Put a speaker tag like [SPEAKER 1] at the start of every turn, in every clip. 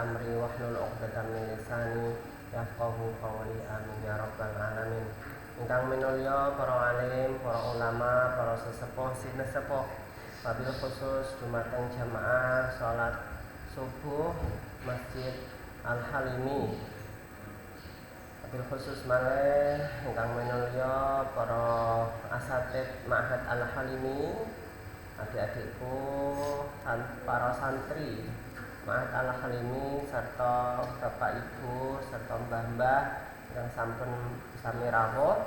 [SPEAKER 1] amri wahlul 'uqdatam min lisani yafqahu qawli. Amin ya rabbal alamin. Ingkang minulya para alim, para ulama, para sesepuh sinesepuh, wabil khusus dumateng jamaah salat subuh Masjid Al-Halimi. Wabil khusus malih ingkang minulya para asatidz Ma'had Al-Halimi, adik-adikku, para santri Ma'had Al-Halimi serta bapak ibu serta mbah-mbah yang sampun sami rawuh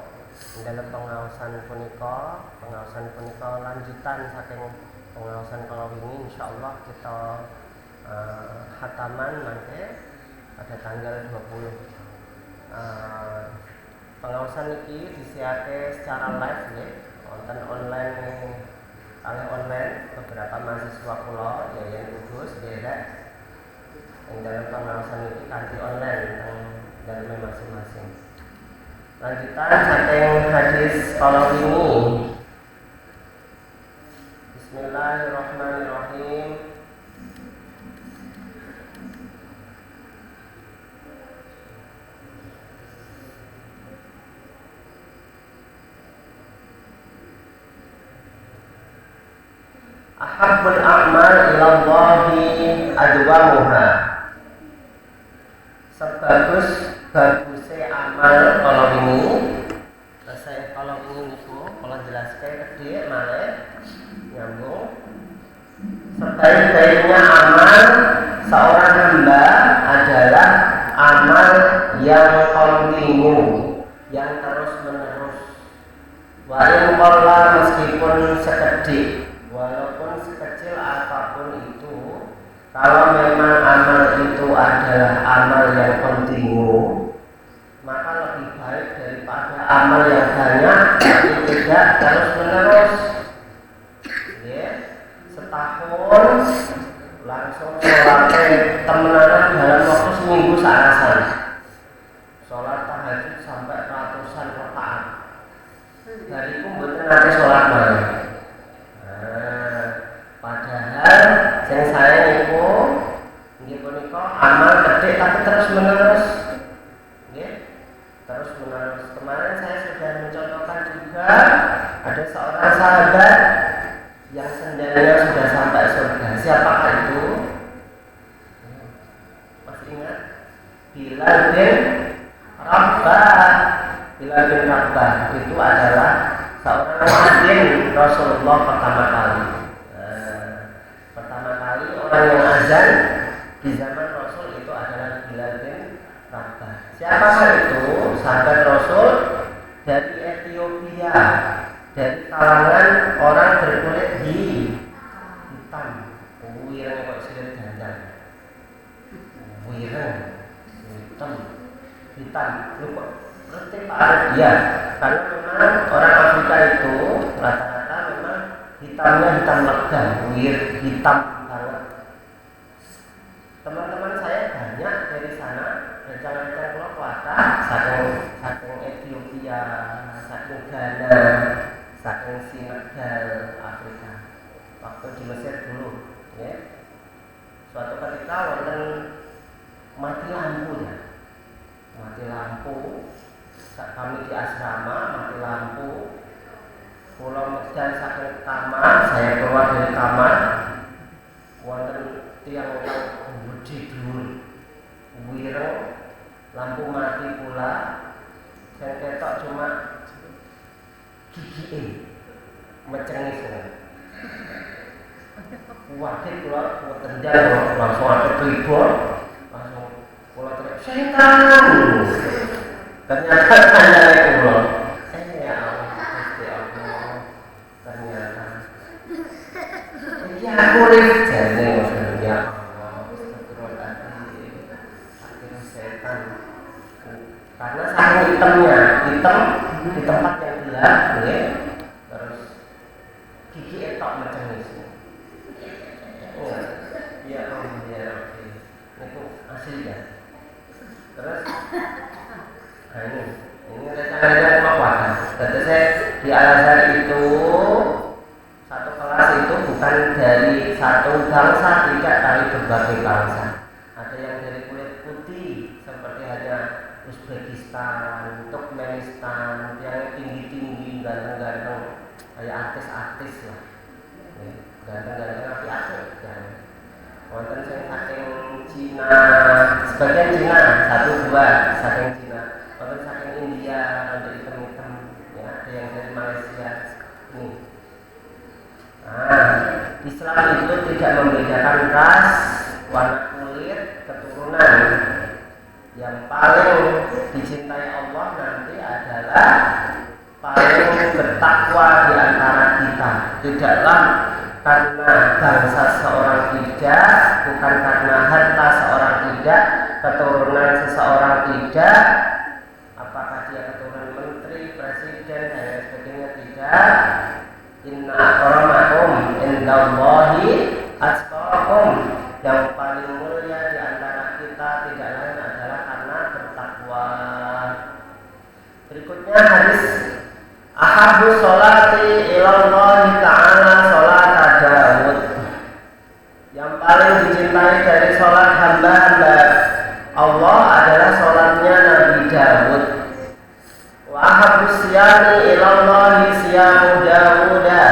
[SPEAKER 1] dalam pengaosan punika lanjutan saking pengaosan kala wingi. Insyaallah kita khataman mangke pada tanggal 20. Pengaosan iki disiarke secara live nggih wonten online beberapa mahasiswa kula Yayan Kudus derek ing dalam pengaosan iki kanthi online teng daleme masing-masing. Lanjutan saking hadis kala wingi. Bismillahirrahmanirrahim. Ahabbul a'mal ilallahi adwamuha. Sebagusé amal kala wingi. Saya kala wingi niku kula jelaske kedhik malih nyambung. Sebaik-baiknya amal seorang hamba adalah amal yang kontinu, yang terus-menerus. Wa in qalla, meskipun sekedhik, walaupun sekecil apapun itu, kalau memang amal itu adalah amal yang kontinu, maka lebih baik daripada amal yang banyak tapi tidak terus menerus. Setahun langsung sholatnya temenan dalam waktu seminggu sarasan, sholat tahajud sampai ratusan rakaat. Dariku mboten nate sholat malam. Padahal yang saya niku nggih punika amal gede tapi terus menerus. Nggih, terus menerus. Kemarin saya sudah mencontohkan juga ada seorang sahabat yang sendalnya sudah sampai surga. Siapakah itu? Masih ingat? Bilal bin Rabah. Bilal bin Rabah itu adalah seorang muadzin Rasulullah pertama kali. Orang yang azan di zaman Rasul itu adalah Bilal bin Rabah. Siapakah itu? Sahabat Rasul dari Ethiopia, dari kalangan orang berkulit hitam. Wireng kok silet gandang. Wireng hitam. Lupa. Ngerti Pak Arif? Iya. Karena memang orang Afrika itu rata-rata memang hitamnya hitam legam, hitam banget. Teman-teman saya banyak dari sana, rencana-rencana pulau kuatah, saking Ethiopia, saking Ghana, saking Senegal, Afrika. Waktu di Mesir dulu, ya. Suatu ketika wonten mati lampu. Saat kami di asrama mati lampu. Pulau Medan saking kamar, saya keluar dari kamar, wonten tiang gede dhuwur, wireng, lampu mati pula. Saya ketok cuma gigi mecengis. Wakil keluar tendang langsung ada tribun, langsung keluar teriak setan. Ternyata hanya keluar. Ya Allah, ternyata aku jane maksudnya setan. Karena saking hitam di tempat yang gelap, ya. Terus gigi etok mecengis. Ya Allah ya Rabbi, itu asli ya. Terus, ini rencana apa? Jadi saya di Al-Azhar itu satu kelas itu bukan dari satu bangsa, tidak dari berbagai bangsa. ada yang dari kulit putih seperti hanya Uzbekistan, Turkmenistan, yang tinggi-tinggi, ganteng-ganteng kayak artis-artis lah, ya, ganteng-ganteng api-api kan. Wonten sing saking Cina, sebagian Cina, satu dua saking Cina, wonten saking India, wonten hitam-hitam, ya, ada yang dari Malaysia. Ini. Nah, Islam itu tidak membedakan ras, warna kulit, keturunan. Yang paling dicintai Allah nanti adalah paling bertakwa di antara kita. Tidaklah karena bangsa seorang tidak, bukan karena harta seorang tidak, keturunan seseorang tidak, apakah dia keturunan menteri, presiden dan lain sebagainya, tidak. Inna akramakum indallahi atqakum. Yang paling mulia di antara kita tidak lain adalah karena bertakwa. Berikutnya hadis ahabbu sholati ilallahi ta'ala sholat Daud. Yang paling dicintai dari sholat hamba-hamba Allah adalah sholatnya Nabi Daud. Wa ahabbu siyami ilallahi siyamu Dauda.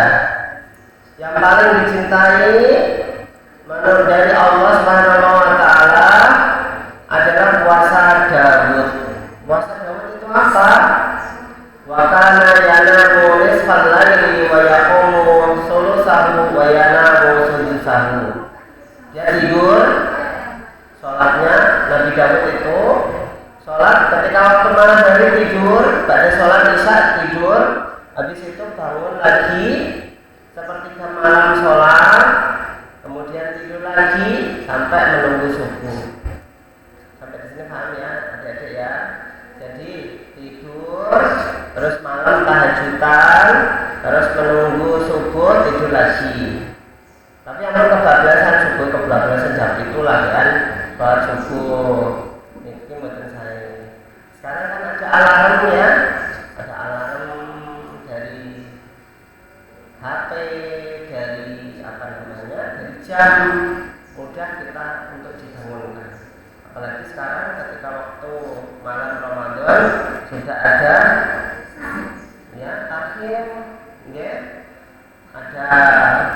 [SPEAKER 1] Yang paling dicintai menurut dari Allah Subhanahu wa taala adalah puasa Daud. Puasa Daud itu apa? Wa kana yanamu nisfal laili wa yaqumu sulusahu wa yanamu sudusahu. Dia tidur, sholatnya Nabi Daud itu sholat ketika waktu malam hari tidur, pada sholat isya tidur, habis itu bangun lagi sepertiga malam sholat, kemudian tidur lagi sampai menunggu subuh. Sampai di sini paham ya, adik-adik ya. Jadi tidur, terus malam tahajudan, terus menunggu subuh tidur lagi. Tapi yang kebablasan subuh, kebablasan jam itulah kan, sholat subuh. Ini buatan saya. Sekarang kan ada alarmnya, ada alarm dari HP, dari apa namanya, dari jam, mudah kita untuk dibangunkan. Apalagi sekarang ketika waktu malam Ramadan sudah ada ya takhir, ya, ada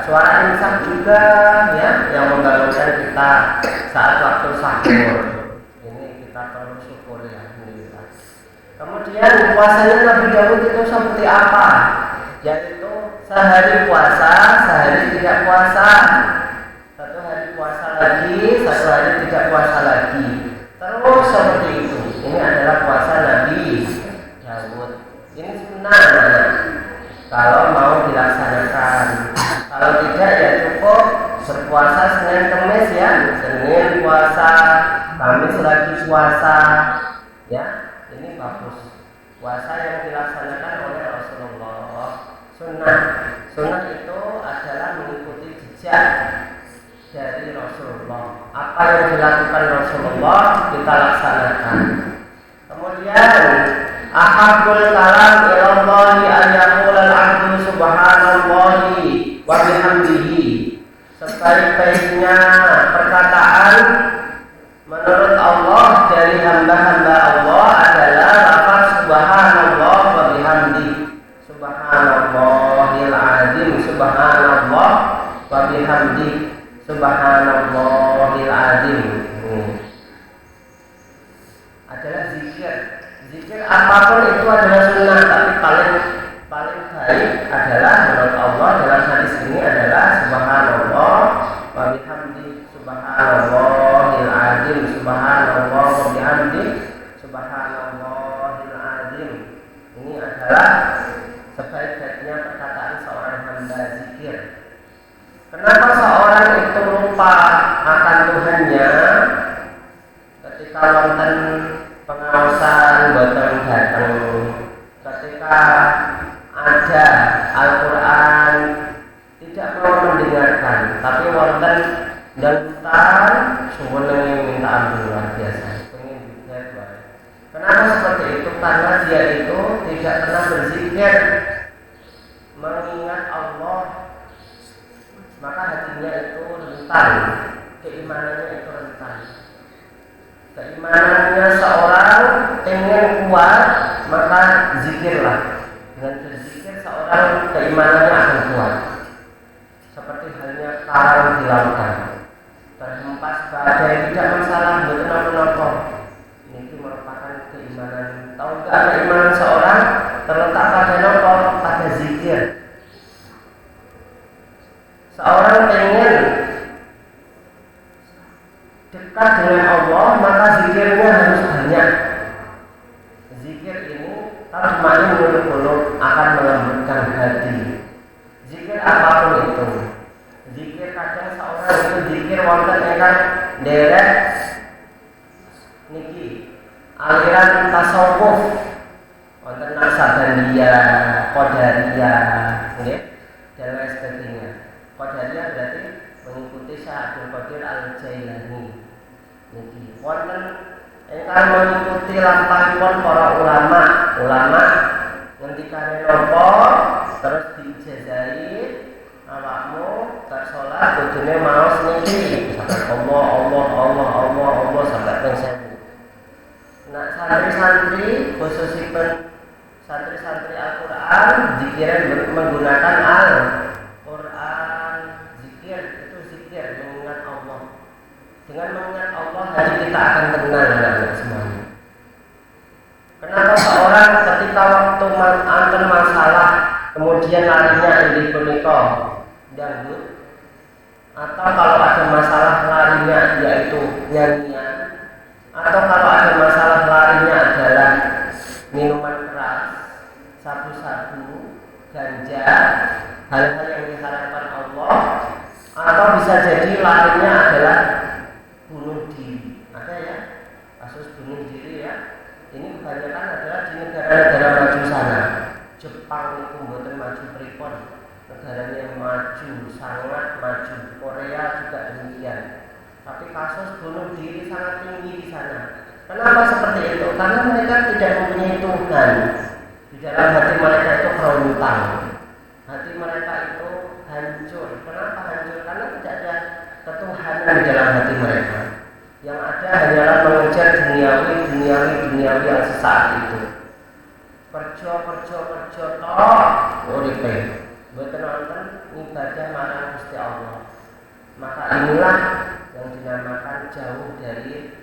[SPEAKER 1] suara insan juga ya yang membangunkan kita saat waktu sahur. Ini kita perlu syukur ya. Kemudian puasanya Nabi Daud itu seperti apa? Yaitu sehari puasa, sehari tidak puasa, satu hari puasa lagi, satu hari tidak puasa lagi, terus seperti itu. Ini adalah puasa Nabi Daud. Ini sunnah kalau mau dilaksanakan. Kalau tidak ya cukup berpuasa Senin Kemis ya, Senin puasa, Kamis lagi puasa, ya. Ini bagus. Puasa yang dilaksanakan oleh Rasulullah. Sunnah itu adalah mengikuti jejak dari Rasulullah. Apa yang dilakukan Rasulullah kita laksanakan. Kemudian ahabbul kalam ilallahi an yaqula al-'abdu subhanallahi wa bihamdihi. Sebaik-baiknya perkataan menurut Allah dari hamba-hamba Allah adalah lafaz subhanallah wa bihamdi. Subhanallahil azim, subhanallah wa bihamdi, subhanallahil azim. Adalah zikir. Zikir apapun itu adalah sunnah, tapi paling baik adalah menurut Allah dalam hadis ini adalah subhanallah wa bihamdi, subhanallahil azim, subhanallah wa bihamdi, subhanallahil azim. Ini adalah sebaik-baiknya perkataan seorang hamba zikir. Kenapa seorang itu lupa akan Tuhannya ketika wonten pengawasan boten datang, ketika ada Al-Quran tidak mau mendengarkan, tapi wonten dan sebenarnya minta ampun luar biasa, pengen juga buat. Kenapa seperti itu? Karena dia itu tidak pernah berzikir mengingat Allah, maka hatinya itu rentan, keimanannya itu rentan. keimanannya seorang ingin kuat, maka zikirlah. Dengan berzikir seorang keimanannya akan kuat. Seperti halnya karang di lautan, terhempas badai tidak masalah, betul apa-apa. Ini merupakan keimanan. Tahu nggak, keimanan seorang terletak pada nopo, pada zikir. Seorang ingin dekat dengan Allah, maka zikirnya harus banyak. Zikir ini tatma'in qulub, akan melembutkan hati. Zikir apapun itu. Zikir kadang seorang itu zikir wonten ingkang derek niki aliran tasawuf, wonten Naqsabandiyah, Qadariyah, nggih, dan lain sebagainya. Qadariyah berarti mengikuti Syekh Abdul Qadir Al-Jailani. Niki wonten ingkang mengikuti lampahipun para ulama ngendikane napa terus diijazahi awakmu tersolat kudune maos niki Allah sampai ping 1000. Nah, santri-santri khususipun santri-santri Al-Qur'an zikiran menggunakan Al-Qur'an. Zikir itu zikir mengingat Allah. Dengan mengingat Allah hati kita akan tenang anak-anak semuanya. Kenapa seorang ketika waktu anten masalah kemudian larinya ini punika dangdut, atau kalau ada masalah larinya yaitu nyanyian, atau kalau ada masalah larinya adalah minuman keras, sabu-sabu, ganja, hal-hal yang diharapkan Allah, atau bisa jadi larinya adalah bunuh diri. Ada ya kasus bunuh diri ya. Ini kebanyakan adalah di negara-negara maju sana. Jepang itu mboten maju pripun, negaranya yang maju, sangat maju. Korea juga demikian. Tapi kasus bunuh diri sangat tinggi di sana. Kenapa seperti itu? Karena mereka tidak mempunyai Tuhan. Di dalam hati mereka itu kerontang. Hati mereka itu hancur. Kenapa hancur? Karena tidak ada ketuhanan di dalam hati mereka. Yang ada hanyalah mengejar duniawi yang sesaat itu. Kerja tok uripe. Mboten wonten ibadah marang Gusti Allah. Maka inilah yang dinamakan jauh dari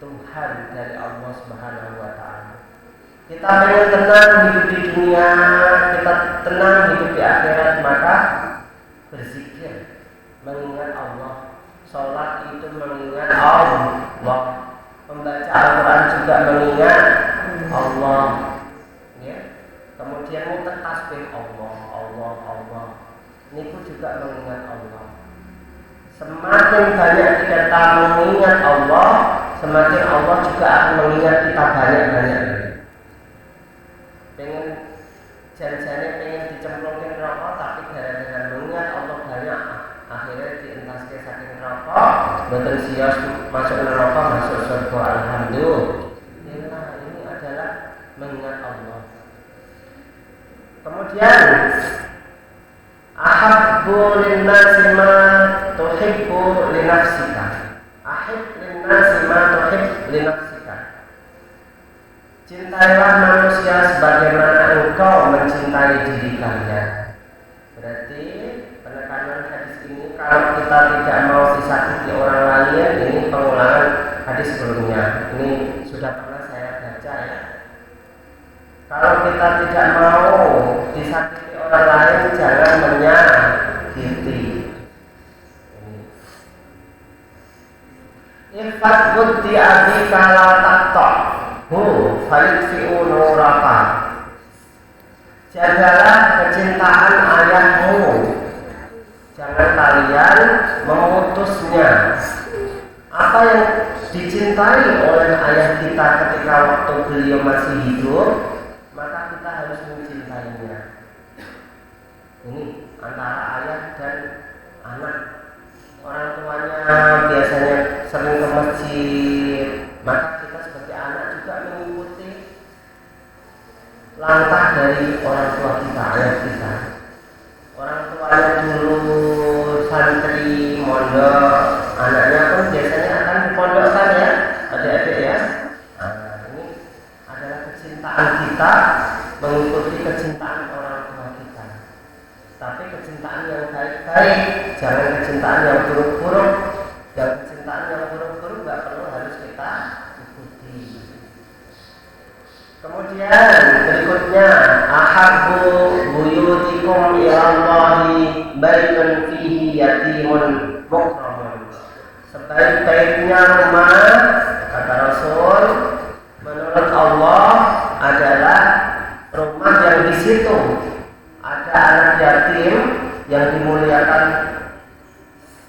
[SPEAKER 1] Tuhan, dari Allah Subhanahu wa taala. Kita pengen tenang hidup di dunia, kita tenang hidup di akhirat, maka berzikir, mengingat Allah. Sholat itu mengingat Allah. Membaca Al-Quran juga mengingat Allah. Ya. Kemudian muter tasbih Allah. Ini juga mengingat Allah. Semakin banyak kita mengingat Allah, semakin Allah juga akan mengingat kita banyak-banyak. Pengen janjinya pengen dicemplungin rokok, tapi gara-gara mengingat Allah banyak, akhirnya dientaske saking rokok, betul sios masuk neraka, masuk surga. Alhamdulillah, ini adalah mengingat Allah. Kemudian ahabbu linnasi ma tuhibbu linafsika. Ahib linnasi ma tuhib linafsika. Cintailah manusia sebagaimana engkau mencintai diri kalian. Berarti penekanan hadis ini, kalau kita tidak mau disakiti orang lain, ini pengulangan hadis sebelumnya. Ini sudah pernah saya baca ya. Kalau kita tidak mau disakiti orang lain, jangan menyakiti. Ifat budi abi kala taktok falikfi'u nuraka. Jagalah kecintaan ayahmu, jangan kalian memutusnya. Apa yang dicintai oleh ayah kita ketika waktu beliau masih hidup, maka kita harus mencintainya. Ini antara ayah dan anak. Orang tuanya biasanya sering ke masjid, maka kita sebagai anak juga mengikuti langkah dari orang tua kita, ayah kita. Orang tuanya dulu santri, mondok, anaknya pun biasanya akan dipondokkan ya, adik-adik yang buruk-buruk, dan kecintaan yang buruk-buruk nggak perlu harus kita ikuti. Kemudian berikutnya, ahabbu buyutikum ilallahi baitun fihi yatimun mukramun. Sebaik-baiknya rumah, kata Rasul, menurut Allah adalah rumah yang di situ ada anak yatim yang dimuliakan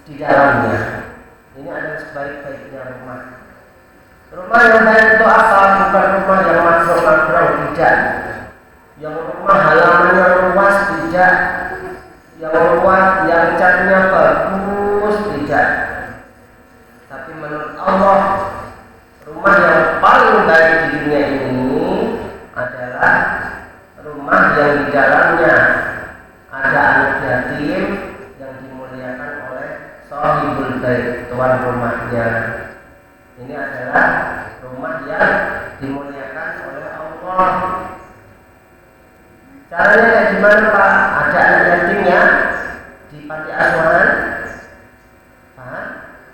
[SPEAKER 1] di dalamnya. Ini adalah sebaik-baiknya rumah. Rumah yang baik itu apa? Bukan rumah yang makro-makro, tidak. Yang rumah halamannya luas, tidak. Yang luas, yang catnya bagus, tidak. Tapi menurut Allah, rumah yang paling baik di dunia ini adalah rumah yang di dalamnya ada anak yatim yang dimuliakan oleh shahibul bait, tuan rumahnya. Ini adalah rumah yang dimuliakan oleh Allah. Caranya kayak gimana Pak? Ada anak yatim ya di panti asuhan.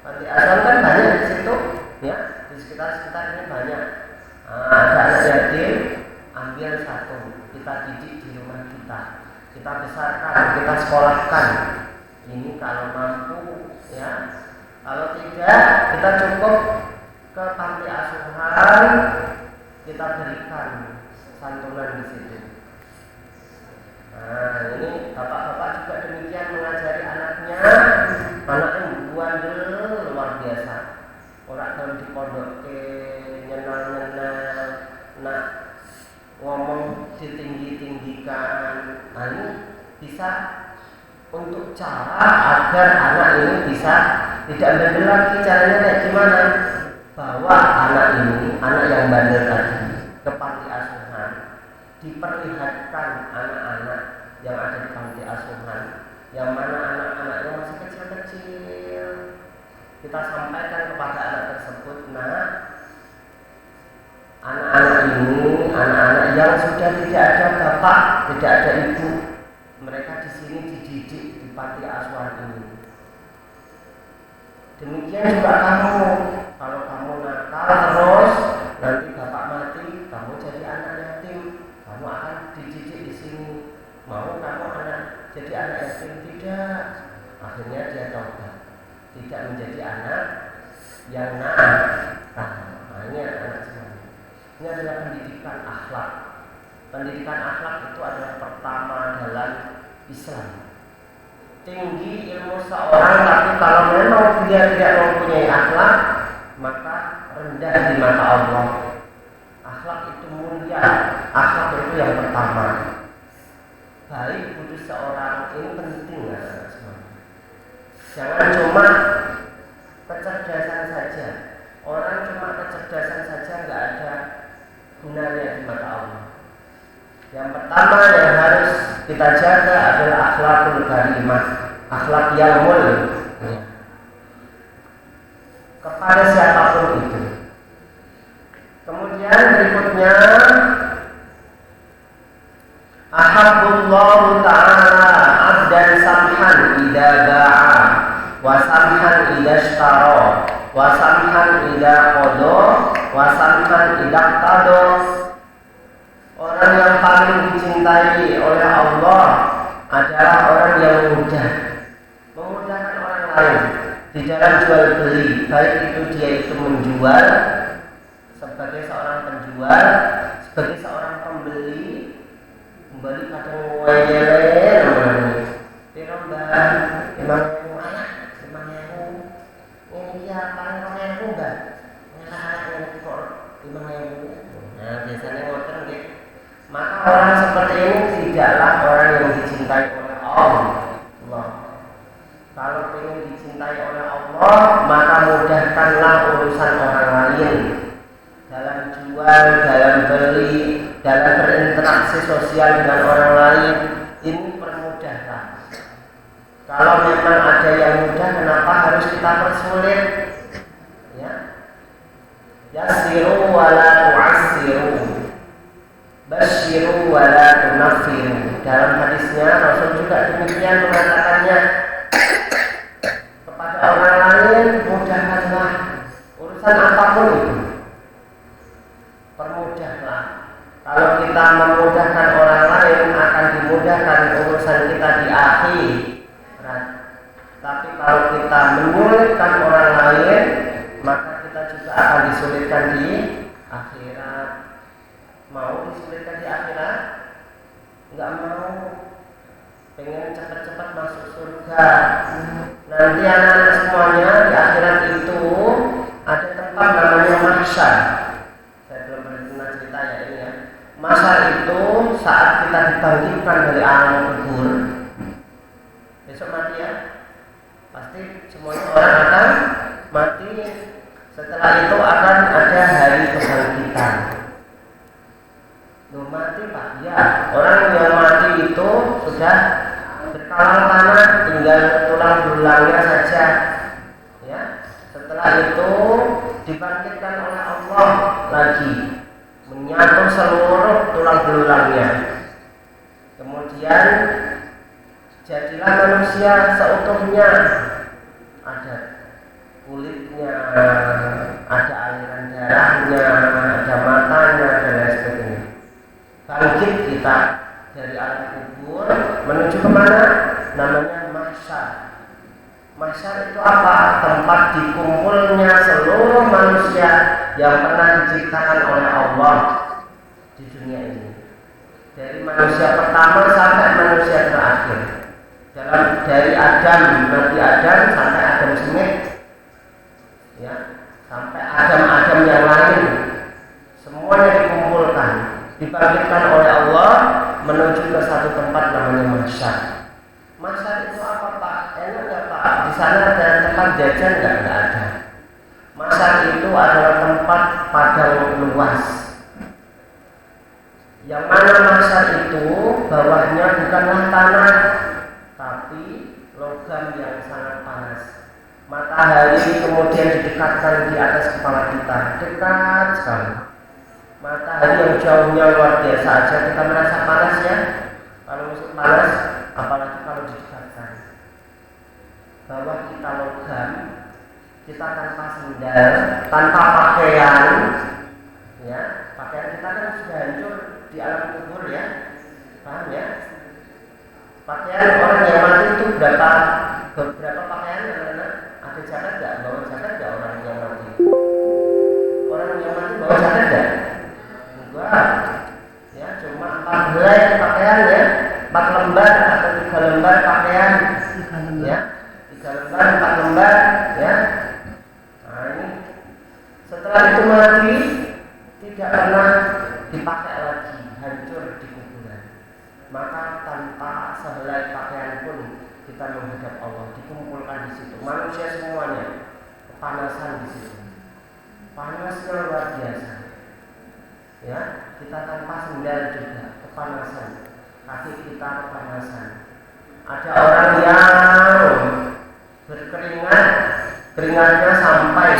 [SPEAKER 1] Panti asuhan kan banyak di situ, ya, di sekitar ini banyak. Ada anak yatim, ambil satu, kita didik di rumah kita besarkan, kita sekolahkan. Ini kalau mampu, ya. Kalau tidak, kita cukup ke panti asuhan, kita berikan santunan di situ. Nah, ini bapak-bapak juga demikian mengajari anaknya. Anaknya bandel luar biasa. Orang kalau di pondok nyenal-nyenal, nak ngomong ditinggi-tinggikan. Nah, ini bisa untuk cara agar anak ini bisa tidak bandel lagi. Caranya kayak gimana? Bawa anak ini, anak yang bandel tadi, ke panti asuhan, diperlihatkan anak-anak yang ada di panti asuhan, yang mana anak-anaknya masih kecil-kecil. Kita sampaikan kepada anak tersebut, nah, anak-anak ini, anak-anak yang sudah tidak ada bapak, tidak ada ibu, mereka di sini dididik di panti asuhan ini. Demikian juga kamu, kalau kamu nakal terus, nanti bapak mati, kamu jadi anak yatim, kamu akan dididik di sini. Mau kamu jadi anak yatim? Tidak. Akhirnya dia taubat, tidak menjadi anak yang nakal. Nah, ini anak semua. Ini adalah pendidikan akhlak. Pendidikan akhlak itu adalah pertama dalam Islam. Tinggi ilmu seorang, tapi kalau memang dia tidak mempunyai akhlak, maka rendah di mata Allah. Akhlak itu mulia, akhlak itu yang pertama. Baik budi seorang ini penting ya, semua. Jangan cuma kecerdasan saja. Orang cuma kecerdasan saja nggak ada gunanya di mata Allah. Yang pertama yang harus kita jaga adalah akhlakul karimah, akhlak yang mulia kepada siapapun itu. Kemudian berikutnya, ahabbullahu ta'ala abdan samhan idza ba'a wa samhan idza ishtara wa samhan idza qada wa samhan idza qada. Orang yang paling dicintai oleh Allah adalah orang yang mudah, memudahkan orang lain di dalam jual beli, baik itu dia itu menjual sebagai seorang penjual, sebagai seorang pembeli kadang ngeyel namanya. Pirambah 5.000 ini dia paling 5.000 enggak? Anak-anak kok 5.000. Nah, biasanya ngoten nggih. Maka orang seperti ini tidaklah orang yang dicintai oleh Allah. Kalau ingin dicintai oleh Allah, maka mudahkanlah urusan orang lain dalam jual, dalam beli, dalam berinteraksi sosial dengan orang lain. Ini permudahlah. Kalau memang ada yang mudah, kenapa harus kita persulit? Ya, yassiru wa la tu'assiru, basyiru wa la tunaffiru. Dalam hadisnya Rasul juga demikian mengatakannya urusan apapun itu, permudahlah. Kalau kita memudahkan orang lain, akan dimudahkan urusan kita di akhirat. Tapi kalau kita menyulitkan orang lain, maka kita juga akan disulitkan di akhirat. Mau disulitkan di akhirat? Enggak mau. Pengen cepat-cepat masuk surga. Nanti anak-anak semuanya di akhirat itu ada tempat namanya mahsyar. Saya belum pernah cerita ya ini ya. Mahsyar itu saat kita dibangkitkan dari alam kubur. Besok mati ya. Pasti semuanya orang akan mati. Setelah itu akan ada hari kebangkitan. Loh, mati Pak? Ya, orang yang mati itu sudah berkalang tanah, tinggal tulang belulangnya saja. Ya, setelah itu dibangkitkan oleh Allah lagi, menyatu seluruh tulang belulangnya. Kemudian jadilah manusia seutuhnya, ada kulitnya, ada aliran darahnya, ada matanya, dan lain sebagainya. Bangkit kita dari alam kubur menuju kemana? Namanya mahsyar. Mahsyar itu apa? Tempat dikumpulnya seluruh manusia yang pernah diciptakan oleh Allah di dunia ini. Dari manusia pertama sampai manusia terakhir. Dari Adam, Nabi Adam sampai Adam Smith, ya, sampai Adam yang lain, semuanya dikumpulkan, dibangkitkan oleh Allah menuju ke satu tempat namanya mahsyar. Mahsyar itu apa Pak? Enak nggak Pak? Di sana ada tempat jajan nggak? Nggak ada. Mahsyar itu adalah tempat padang luas. Yang mana mahsyar itu bawahnya bukanlah tanah, tapi logam yang sangat panas. Matahari kemudian didekatkan di atas kepala kita, dekat sekali. Matahari yang jauhnya luar biasa aja kita merasa panas ya. Kalau musim panas, apalagi kalau didekatkan. Bawah kita logam, kita tanpa sendal, tanpa pakaian, ya. Pakaian kita kan sudah hancur di alam kubur ya, paham ya? Pakaian orang yang mati itu beberapa pakaian karena ada jaket nggak? Bawa jaket nggak orang yang mati? Orang yang mati bawa jaket nggak? Enggak. Ya, cuma 4 helai pakaian ya, 4 lembar atau 3 lembar pakaian. 3 lembar. Ya, 3 lembar, 4 lembar ya. Nah ini setelah itu mati tidak pernah dipakai lagi, hancur di kuburan. Maka tanpa sehelai pakaian pun kita menghadap Allah, dikumpulkan di situ. Manusia semuanya kepanasan di situ. Panasnya luar biasa. Ya, kita tanpa sendal juga kepanasan. Kaki kita kepanasan. Ada orang yang berkeringat, keringatnya sampai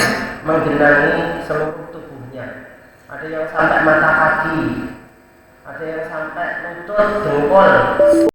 [SPEAKER 1] menggenangi seluruh tubuhnya. Ada yang sampai mata kaki, ada yang sampai lutut, dengkul.